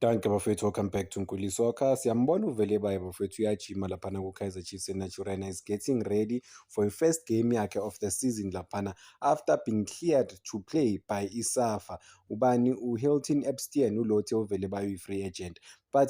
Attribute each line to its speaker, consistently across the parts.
Speaker 1: Danke bafowethu, welcome back to Nkuli Soccer. Siyambona uVelebaya bafowethu uyajima laphana ku-Kaizer Chiefs eNaturena is getting ready for a first game yakhe of the season laphana after being cleared to play by ISAFA. Ubani uHilton Epstein ulothe uVelebaya uyi-free agent. But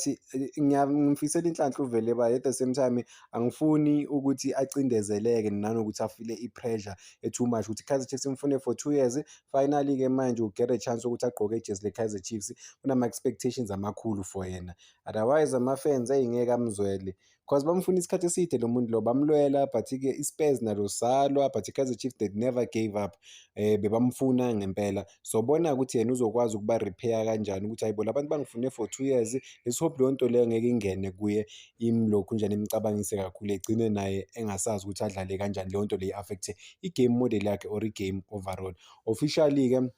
Speaker 1: ngiyamfisela inhlanhla uVelebaya, at the same time angifuni ukuthi acindezeleke nanokuthi afile i-pressure too much ukuthi Kaizer Chiefs imfune for 2 years. Finally-ke manje uget a chance ukuthi agqoke ijezi le-Kaizer Chiefs. Kunama-expectations amakhulu for yena, otherwise ama-fans ngeke amzwele because bamfuna isikhathi eside lo muntu lo, bamlwela. But-ke i-Spurs nalo salwa, but i-Kaizer Chiefs they never gave up. Bebamfuna ngempela, so bona ukuthi yena uzokwazi ukuba repair kanjani ukuthi hayibo la bantu bangifune for 2 years. Let's hope leyo nto leyo ngeke ingene kuye imlokhu njani imcabangise kakhulu, egcine naye engasazi ukuthi adlale kanjani, leyo nto leyo affecte i-game model yakhe or i-game overall. Officially-ke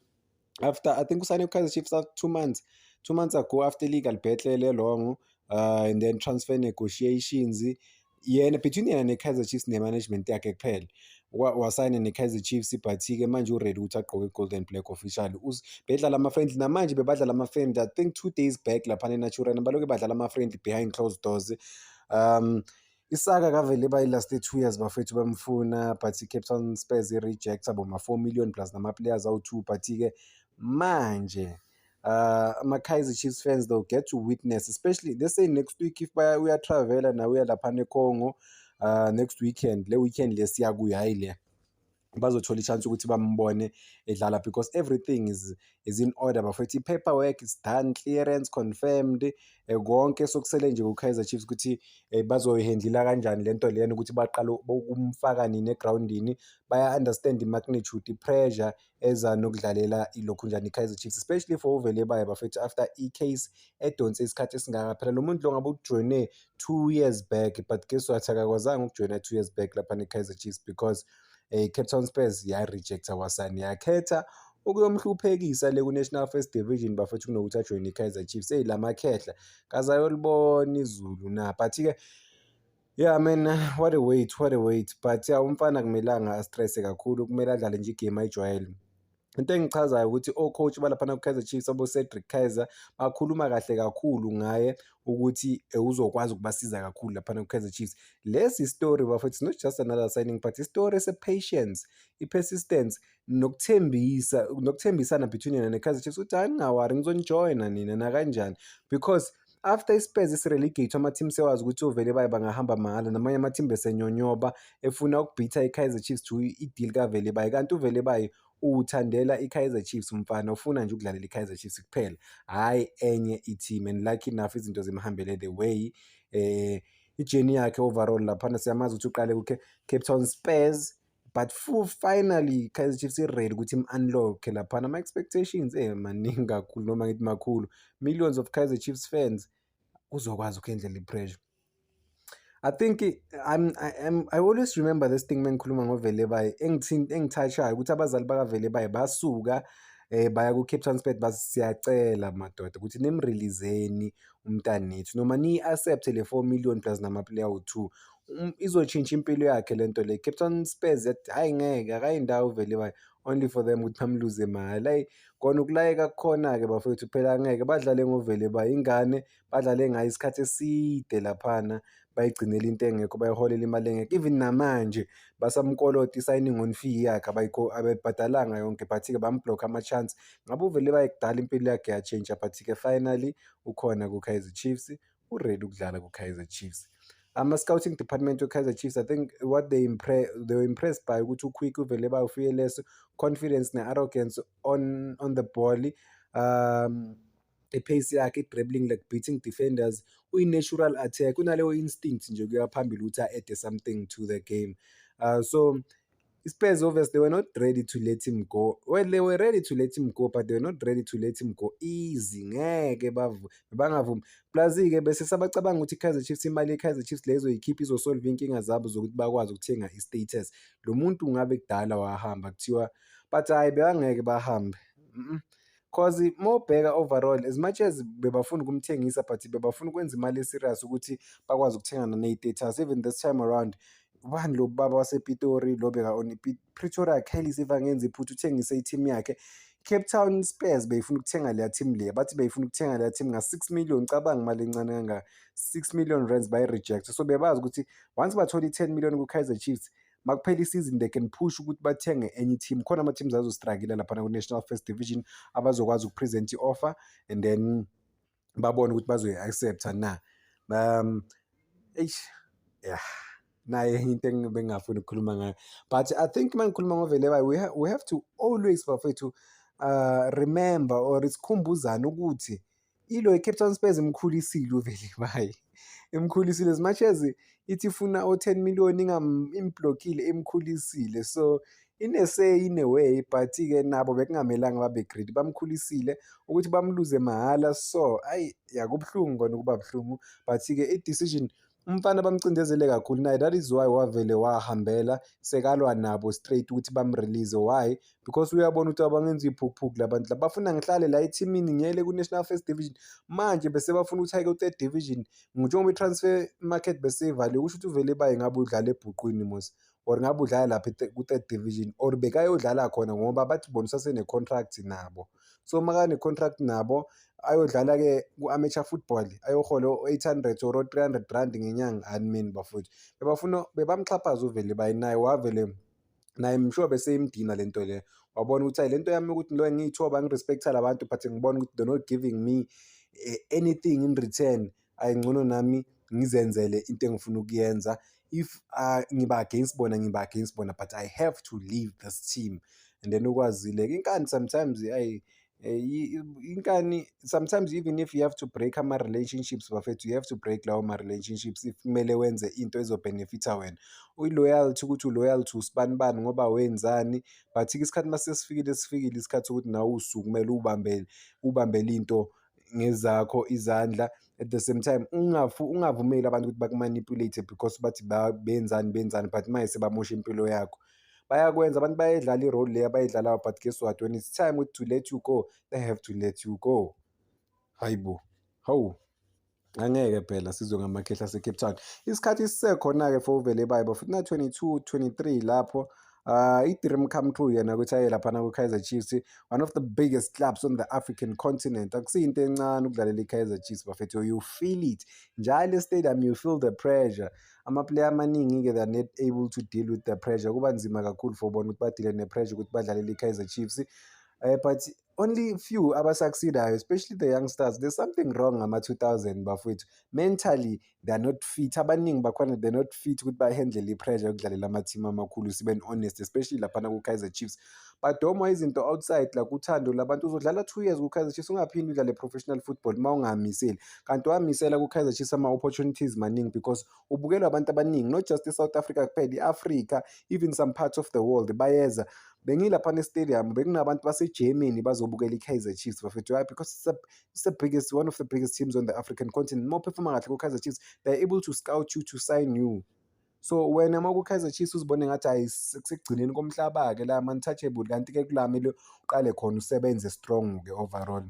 Speaker 1: after, I think usane Kaizer Chiefs after 2 months ago, after legal battle long, and then transfer negotiations, yena between yena ne-Kaizer Chiefs ne-management yakhe kuphela wasayina ne-Kaizer Chiefs. But-ke manje uready ukuthi agqoke i-gold and black officially. Bedlala ama-friendly namanje, bebadlala ama-friendly I think 2 days back laphana eNaturena, baloke badlala ama-friendly behind closed doors. Isaka kaVelebaya i-last 2 years bafethu bamfuna, but i-Cape Town Spurs i-rejecta boma-4 million plus nama-players awu-2. But-ke manje ama-Kaizer Chiefs fans they'll get to witness, especially let's say next week if uya-travela nawe uya laphana eCongo, next weekend, le weekend le siya kuyo hayi le, bazothola i-chance ukuthi bambone edlala because everything is in order bafethu. I-paperwork is done, clearance confirmed, konke sokusele nje ku-Kaizer Chiefs ukuthi bazoyihandlela kanjani lento lena, ukuthi baqala ukumfaka nini egrawundini. Baya-understand i-magnitude, i-pressure eza nokudlalela ilokhu njani i-Kaizer Chiefs, especially for uVelebaya bafethu after i-case edonse isikhathi esingaka. Phela lo muntu lo ngabe ujoyine 2 years back, but guess what, akakwazanga ukujoyina 2 years back laphana i-Kaizer Chiefs because Cape Town Spurs ya-rejecta wasani, yakhetha ukuyomhluphekisa le ku-National First Division bafethu kunokuthi ajoyine i-Kaizer Chiefs. La makhehla kaze ayolibona izulu na. But-ke yeah man, what a wait. But umfana akumelanga astresse kakhulu, kumele adlale nje igame ayijwayele. Into engichazayo ukuthi o-coach balaphana ku-Kaizer Chiefs abo-Cedric Kaiser bakhuluma kahle kakhulu ngaye ukuthi uzokwazi ukubasiza kakhulu laphana ku-Kaizer Chiefs. Lesi story bafethu, it's not just another signing but i-story ese-patience, i-persistence nokuthembisana between yena ne-Kaizer Chiefs ukuthi hayi ningawari ngizonijoyina nina nakanjani, because after iSpurs isi-relegate ama-team sewazi ukuthi uVelebaya bangahamba mahhala, namanye ama-team besenyonyoba efuna ukubhitha i-Kaizer Chiefs to i-deal kaVelebaya, kanti uVelebaya uthandela i-Kaizer Chiefs umfana, ufuna nje ukudlalela i-Kaizer Chiefs kuphela, hhayi enye i-team. And lucky enough izinto zimhambele the way. I-journey yakhe overall laphana siyamazi ukuthi uqale ku-Cape Town Spurs, but finally Kaizer Chiefs i-ready ukuthi im-unlock laphana. Ama-expectations maningi kakhulu, noma ngithi makhulu, millions of Kaizer Chiefs fans, uzokwazi ukuhandle i-pressure. I think I always remember this thing mengikhuluma ngoVelebaya engithatshayo ukuthi abazali bakaVelebaya basuka baya ku-Cape Town Spurs bathi siyacela madoda ukuthi nimrelizeni umntanethu, noma niyi-accepte le 4 million plus nama-player awu-2, izotshintsha impilo yakhe lento le. Cape Town Spurs yathi hayi ngeke, akayindawo uVelebaya, only for them ukuthi bamluze mahhala. Hayi kona ukulayeka kukhona-ke bafowethu, phela angeke badlale ngoVelebaya, ingane badlale ngayo isikhathi eside laphana, bayigcinela into engekho, bayiholela imali engekho. Even namanje basamkolota i-signing on fee yakhe abayibhadalanga yonke, but-ke bamblokha ama-chance. Ngabe uVelebaya kudala impilo yakhe yatshintsha, but-ke finally ukhona ku-Kaizer Chiefs, uready ukudlala ku-Kaizer Chiefs. Ama-scouting department we-Kaizer Chiefs, I think what they were impressed by ukuthi uquick uVelebaya fearless, confidence ne-arrogance on the ball, i-pace yakhe, i-dribbling, like beating defenders, uyi-natural attack, unaleyo instinct nje kuya phambili ukuthi a-add something to the game. So iSpurs obviously they were not ready to let him go. Well, they were ready to let him go, but they were not ready to let him go easy. Ngeke bangavumi. Plus-ke bese sabacabanga ukuthi i-Kaizer Chiefs, imali ye-Kaizer Chiefs lezo yikhipha izosolve inkinga zabo zokuthi bakwazi ukuthenga i-status. Lo muntu ngabe kudala wahamba kuthiwa, but hayi bengeke bahambe. Cause mawubheka overall, as much as bebafuna ukumthengisa, but bebafuna ukwenza imali eserious ukuthi bakwazi ukuthenga nane-status. Even this time around, ubani lo baba wasePitori lo beka on Pretoria Kelly siva ngenza iphutha uthengise i-team yakhe Cape Town Spurs beyifuna ukuthenga leya team leya, bathi beyifuna ukuthenga leya team nga-6 million, cabanga imali encane kangaka, 6 million rands bayi-reject. So bebazi ukuthi once bathola i-10 million ku-Kaizer Chiefs, makuphela isizini they can push ukuthi bathenge enye team. Khona ama-teams azostruggle laphana ku-National First Division abazokwazi ukupresent i-offer and then babone ukuthi bazoyi-accepta na. Yeah, naye enye into bengingafuni ukukhuluma ngayo, but I think uma ngikhuluma ngoVelebane, we have to always bafethu remember or sikhumbuzane ukuthi ilo i-Cape Town Spurs imkhulisile uVelebane, imkhulisile as much as ithi ifuna o-10 million imblockile, imkhulisile. So ine-say in a way, but-ke nabo bekungamelanga babe greedy, bamkhulisile ukuthi bamluze mahhala. So ayi ya kubuhlungu kona ukuba buhlungu, but-ke i-decision umfana bamcindezele kakhulu naye, that is why wavele wahambela sekalwa nabo straight ukuthi bamrelease. Why? Because uyabona ukuthi abangenza iphukuphuku labantu laba, bafuna ngihlale la ethimini ngiyele ku-National First Division, manje bese bafuna ukuthi ayeke ku-Third Division. Njengoba i-transfer market bese ivaliwe, kusho ukuthi uVelebane ngabe udlala ebhuqwini mos, or ngabe udlala lapha ku-Third Division, or bekayodlala khona ngoba bathi bona usasene-contract nabo. So makane-contract nabo ayodlala-ke ku-amateur football, ayohola o-800 or o-300 rand ngenyanga, admin bafowethu. Bebamxhaphaza uVelebane, naye wavele naye msure beseyimdina le nto le, wabona ukuthi hayi le nto yami ukuthi lo ngiyithoba ngi-respect-a la bantu, but ngibona ukuthi they're not giving me anything in return. Ayingcono nami ngizenzele into engifuna ukuyenza. If ngiba against bona, ngiba against bona, but I have to leave this team. And then ukwazile-ke inkani sometimes inkani sometimes, even if you have to break ama-relationships bafethu, you have to break lawo ma-relationships if kumele wenze into ezobhenefitha wena. Uyi-loyalty ukuthi u-loyal to usibanibani ngoba wenzani, but-ke isikhathi masesifikile, sifikile isikhathi sokuthi nawe usuku kumele ubambele into ngezakho izandla. At the same time ungavumeli abantu ukuthi bakumanipulate because bathi benzani, but maye sebamosha impilo yakho. Bayakwenza abantu, bayayidlala i-role le abayidlalayo, but guess what, when it's time to let you go, they have to let you go. Hayibo, hawu, angeke phela sizwe ngamakhehla ase-Cape Town. Isikhathi sisekhona-ke for uVelebane futhi na-22, 23 lapho i-dream come true yena ukuthi aye laphana ku-Kaizer Chiefs, one of the biggest clubs on the African continent. Akusiyinto encane ukudlalela i-Kaizer Chiefs bafethu, you feel it njalo e-stadium, you feel the pressure. Ama-player amaningi-ke they're not able to deal with the pressure, kuba nzima kakhulu for bona ukuthi badile ne-pressure ukuthi badlalele i-Kaizer Chiefs. But only few abasucceedayo, especially the youngsters. There's something wrong ngama-2000 bafowethu, mentally they're not fit. Abaningi bakhona they're not fit ukuthi bahandle i-pressure yokudlalela ama-team amakhulu, sibe honest, especially laphana ku-Kaizer Chiefs. But doma izinto outside la kuthando labantu, uzodlala 2 years ku-Kaizer Chiefs ungaphindi udlale professional football ma ungamiseli. Kanti wamisela ku-Kaizer Chiefs ama-opportunities maningi because ubukelwa abantu abaningi, not just e-South Africa kuphela, i-Africa, even some parts of the world bayeza. Bengilaphana e-stadium bekunabantu base-Germany bazobukela i-Kaizer Chiefs bafethu. Why? Because it's the biggest, one of the biggest teams on the African continent. Uma uphefoma kahle ku-Kaizer Chiefs, they're able to scout you, to sign you. So wena ma ku-Kaizer Chiefs uzibone ngathi hayi sekugcineni komhlaba-ke la ma-untouchable, kanti-ke kula mele uqale khona usebenze strong-ke overall.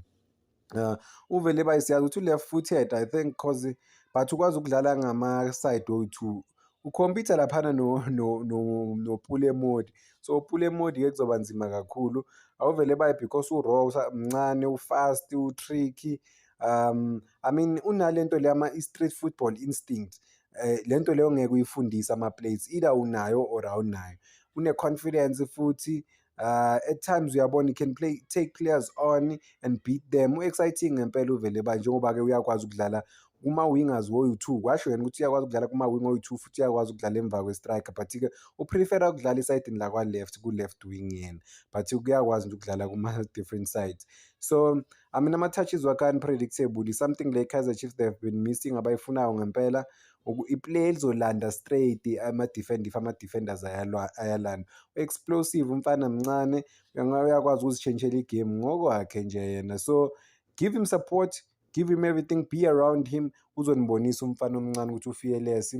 Speaker 1: uVelebane siyazi ukuthi u-left footed, I think, cause but ukwazi ukudlala ngama-side oyi-two, ukhompyutha laphana noPulemodi. So uPulemodi-ke kuzoba nzima kakhulu. AwuVelebane because u-raw, mncane, u-fast, u-tricky. I mean unalento le i-street football instinct. Lento leyo ngeke uyifundise ama-plays, either unayo or awunayo. Une-confidence futhi. At times uyabona he can take players on and beat them. U-exciting ngempela uVelebane njengoba-ke uyakwazi ukudlala kuma-wingers oyi-two. Kwasho yena ukuthi uyakwazi ukudlala kuma-wing oyi-two futhi uyakwazi ukudlala emva kwe-striker, but-ke uprifera ukudlala esayidini lakwa-left, ku-left wing yena, but uyakwazi nje ukudlala kuma-different sides. So I mean ama-touches wakhe unpredictable, is something like Kaizer Chiefs they have been missing, abayifunayo ngempela. I-play elizolanda straight ama-defenders ayalanda. Explosive, umfana mncane, uyakwazi ukuzitshentshela igame ngokwakhe nje yena. So give him support, give him everything, be around him, uzonibonisa umfana omncane ukuthi u-fearless.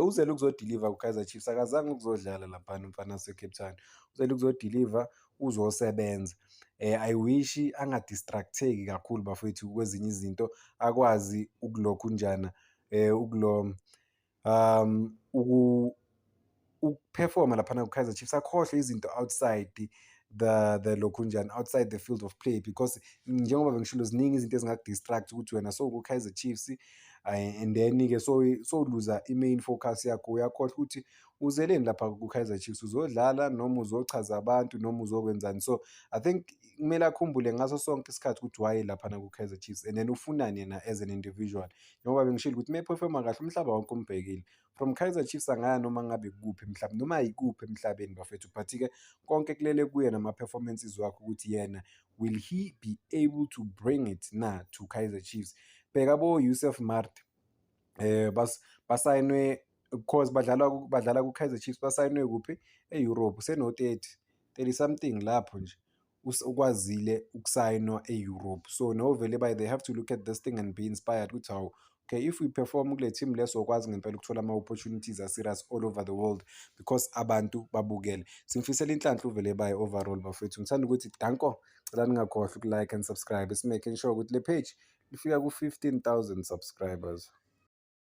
Speaker 1: Uzele ukuzodeliver ku-Kaizer Chiefs, akazange ukuzodlala laphana umfana wase-Cape Town, uzele ukuzodeliver, uzosebenza. I wish angadistract-eki kakhulu bafowethu kwezinye izinto, akwazi ukulokhunjana ukuphefoma laphana ku-Kaizer Chiefs, akhohlwe izinto outside the lokhunjani outside the field of play, because njengoba bengishilo ziningi izinto ezingakudistract ukuthi wena ku-Kaizer Chiefs, and then-ke so luza i-main focus yakho, uyakhohlwa ukuthi uzeleni lapha ku-Kaizer Chiefs, uzodlala noma uzochaza abantu noma uzokwenzani. So I think kumele akhumbule ngaso sonke isikhathi ukuthi why laphana ku-Kaizer Chiefs, and then ufunani yena as an individual. Njengoba bengishilo ukuthi uma-performa kahle umhlaba wonke umbhekile, from Kaizer Chiefs angaya noma ngabe kukuphi emhlabeni, noma yikuphi emhlabeni bafethu, but-ke konke kulele kuye nama-performances wakhe ukuthi yena will he be able to bring it na to Kaizer Chiefs. Bheka bo-Yusuf Maart, basayinwe because badlala ku-Kaizer Chiefs, basayinwe kuphi? E-Europe, seno-30 something lapho nje ukwazile ukusayinwa e-Europe. So no vele they have to look at this thing and be inspired ukuthi hawu, okay, if we perform kule team leso okwazi ngempela ukuthola ama-opportunities a-serious all over the world because abantu babukele. Simfisela inhlanhla uVeleboy overall bafethu. Ngithanda ukuthi danko, cela ningakhohlwa uku-like and subscribe, making sure ukuthi le page lifika ku-15,000 subscribers.